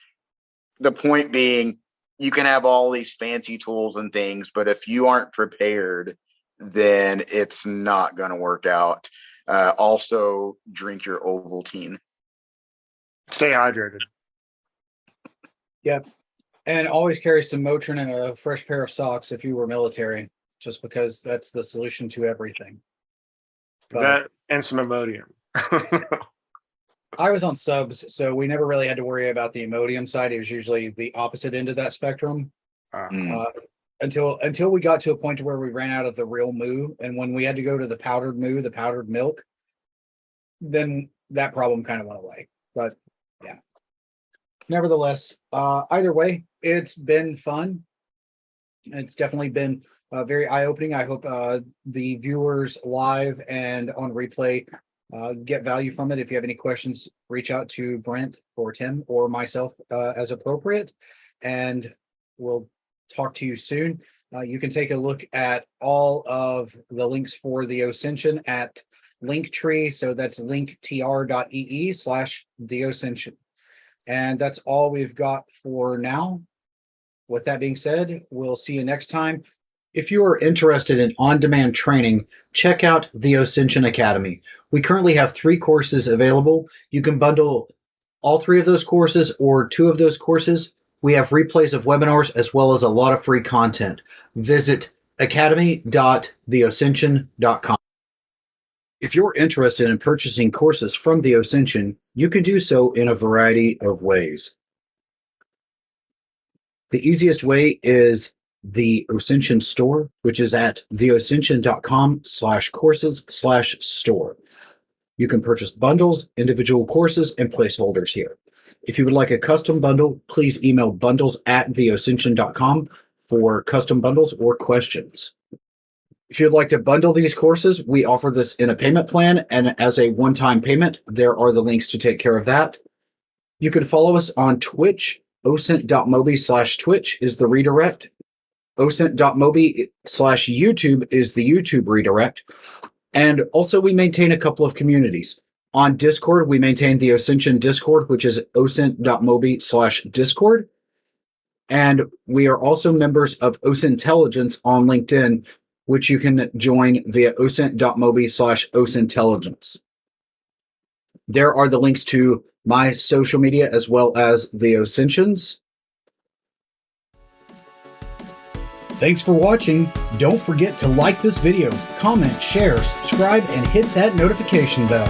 The point being, you can have all these fancy tools and things, but if you aren't prepared, then it's not going to work out. Also, drink your Ovaltine. Stay hydrated. Yep. And always carry some Motrin and a fresh pair of socks if you were military, just because that's the solution to everything. But that and some Imodium. I was on subs, so we never really had to worry about the Imodium side. It was usually the opposite end of that spectrum. Until we got to a point where we ran out of the real moo, and when we had to go to the powdered moo, the powdered milk, then that problem kind of went away. But yeah. Nevertheless, either way, it's been fun. It's definitely been very eye-opening. I hope the viewers live and on replay get value from it. If you have any questions, reach out to Brent or Tim or myself as appropriate, and we'll talk to you soon. You can take a look at all of the links for the OSINT at Linktree. So that's linktr.ee/the OSINT. And that's all we've got for now. With that being said, we'll see you next time. If you are interested in on-demand training, check out the OSINT Academy. We currently have 3 courses available. You can bundle all 3 of those courses or 2 of those courses. We have replays of webinars as well as a lot of free content. Visit academy.theoscension.com. If you're interested in purchasing courses from the OSINT, you can do so in a variety of ways. The easiest way is the Oscension store, which is at theoscension.com/courses/store. You can purchase bundles, individual courses, and placeholders here. If you would like a custom bundle, please email bundles@theoscension.com for custom bundles or questions. If you'd like to bundle these courses, we offer this in a payment plan and as a one-time payment. There are the links to take care of that. You can follow us on Twitch. OSINT.mobi/Twitch is the redirect. OSINT.mobi/YouTube is the YouTube redirect. And also we maintain a couple of communities. On Discord, we maintain the Oscension Discord, which is osint.mobi/Discord. And we are also members of OSINtelligence on LinkedIn, which you can join via osint.mobi/OSINtelligence. There are the links to my social media as well as the Oscension's. Thanks for watching. Don't forget to like this video, comment, share, subscribe, and hit that notification bell.